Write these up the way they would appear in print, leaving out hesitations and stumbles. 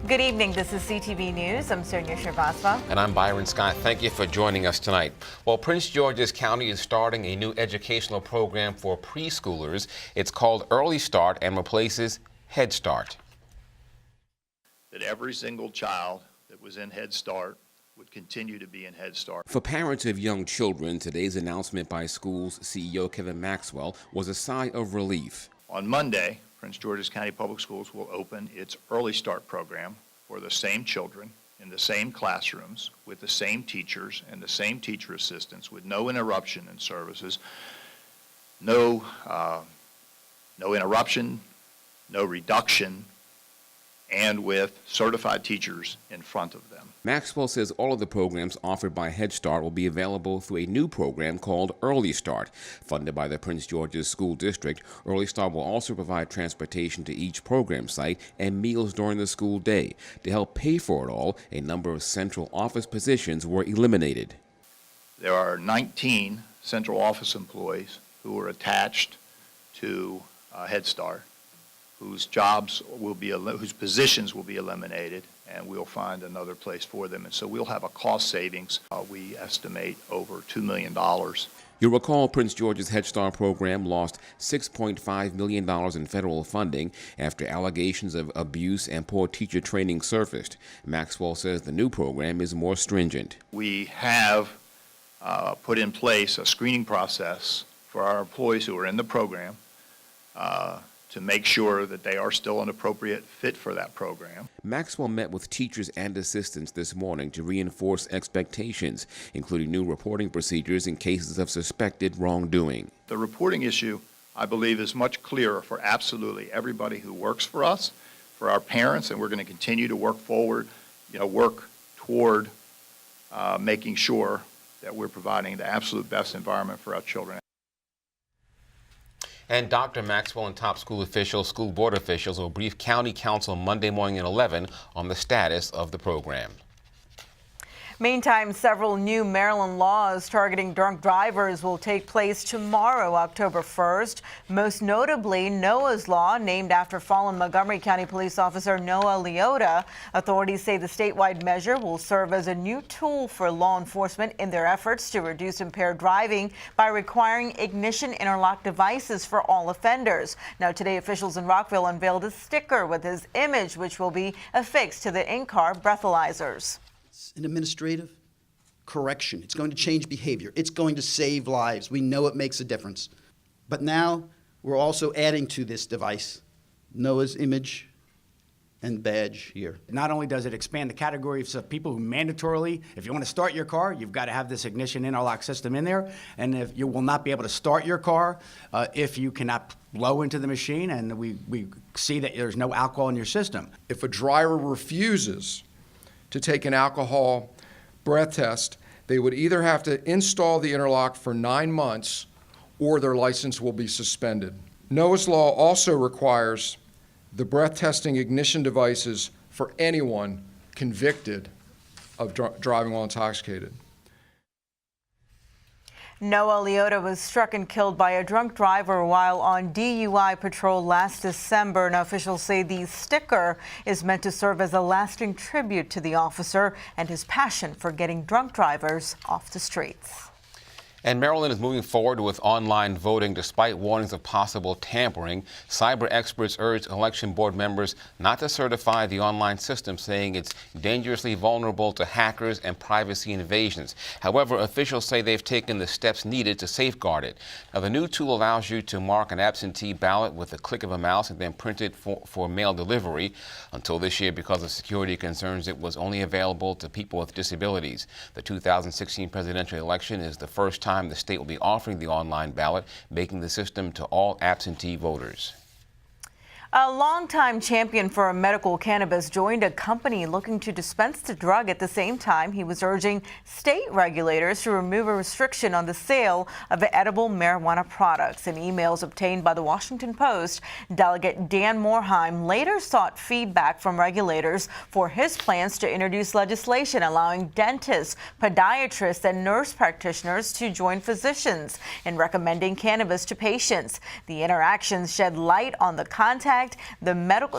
Good evening. This is CTV News. I'm Sonia Srivastava. And I'm Byron Scott. Thank you for joining us tonight. Well, Prince George's County is starting a new educational program for preschoolers. It's called Early Start and replaces Head Start. That every single child that was in Head Start would continue to be in Head Start. For parents of young children, today's announcement by schools CEO Kevin Maxwell was a sigh of relief. On Monday, Prince George's County Public Schools will open its Early Start program for the same children in the same classrooms with the same teachers and the same teacher assistants with no interruption in services, no interruption, no reduction, and with certified teachers in front of them. Maxwell says all of the programs offered by Head Start will be available through a new program called Early Start. Funded by the Prince George's School District, Early Start will also provide transportation to each program site and meals during the school day. To help pay for it all, a number of central office positions were eliminated. There are 19 central office employees who are attached to Head Start, whose positions will be eliminated, and we'll find another place for them. And so we'll have a cost savings, we estimate, over $2 million. You'll recall Prince George's Head Start program lost $6.5 million in federal funding after allegations of abuse and poor teacher training surfaced. Maxwell says the new program is more stringent. We have put in place a screening process for our employees who are in the program to make sure that they are still an appropriate fit for that program. Maxwell met with teachers and assistants this morning to reinforce expectations, including new reporting procedures in cases of suspected wrongdoing. The reporting issue, I believe, is much clearer for absolutely everybody who works for us, for our parents, and we're going to continue to work toward making sure that we're providing the absolute best environment for our children. And Dr. Maxwell and top school board officials will brief County Council Monday morning at 11 on the status of the program. Meantime, several new Maryland laws targeting drunk drivers will take place tomorrow, October 1st. Most notably, Noah's Law, named after fallen Montgomery County police officer Noah Leota. Authorities say the statewide measure will serve as a new tool for law enforcement in their efforts to reduce impaired driving by requiring ignition interlock devices for all offenders. Now, today, officials in Rockville unveiled a sticker with his image, which will be affixed to the in-car breathalyzers. An administrative correction. It's going to change behavior. It's going to save lives. We know it makes a difference. But now we're also adding to this device Noah's image and badge here. Not only does it expand the categories of people who mandatorily, if you want to start your car, you've got to have this ignition interlock system in there, and if you will not be able to start your car if you cannot blow into the machine, and we see that there's no alcohol in your system. If a driver refuses to take an alcohol breath test, they would either have to install the interlock for 9 months or their license will be suspended. Noah's Law also requires the breath testing ignition devices for anyone convicted of driving while intoxicated. Noah Leota was struck and killed by a drunk driver while on DUI patrol last December. Now, officials say the sticker is meant to serve as a lasting tribute to the officer and his passion for getting drunk drivers off the streets. And Maryland is moving forward with online voting despite warnings of possible tampering. Cyber experts urge election board members not to certify the online system, saying it's dangerously vulnerable to hackers and privacy invasions. However, officials say they've taken the steps needed to safeguard it. Now, the new tool allows you to mark an absentee ballot with a click of a mouse and then print it for mail delivery. Until this year, because of security concerns, it was only available to people with disabilities. The 2016 presidential election is the first time the state will be offering the online ballot, making the system to all absentee voters. A longtime champion for medical cannabis joined a company looking to dispense the drug at the same time he was urging state regulators to remove a restriction on the sale of edible marijuana products. In emails obtained by the Washington Post, Delegate Dan Morheim later sought feedback from regulators for his plans to introduce legislation allowing dentists, podiatrists, and nurse practitioners to join physicians in recommending cannabis to patients. The interactions shed light on the contact contact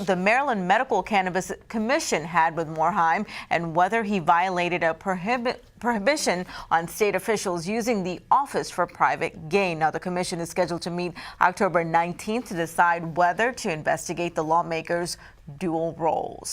the Maryland Medical Cannabis Commission had with Morheim and whether he violated a prohibition on state officials using the office for private gain. Now, the commission is scheduled to meet October 19th to decide whether to investigate the lawmakers' dual roles.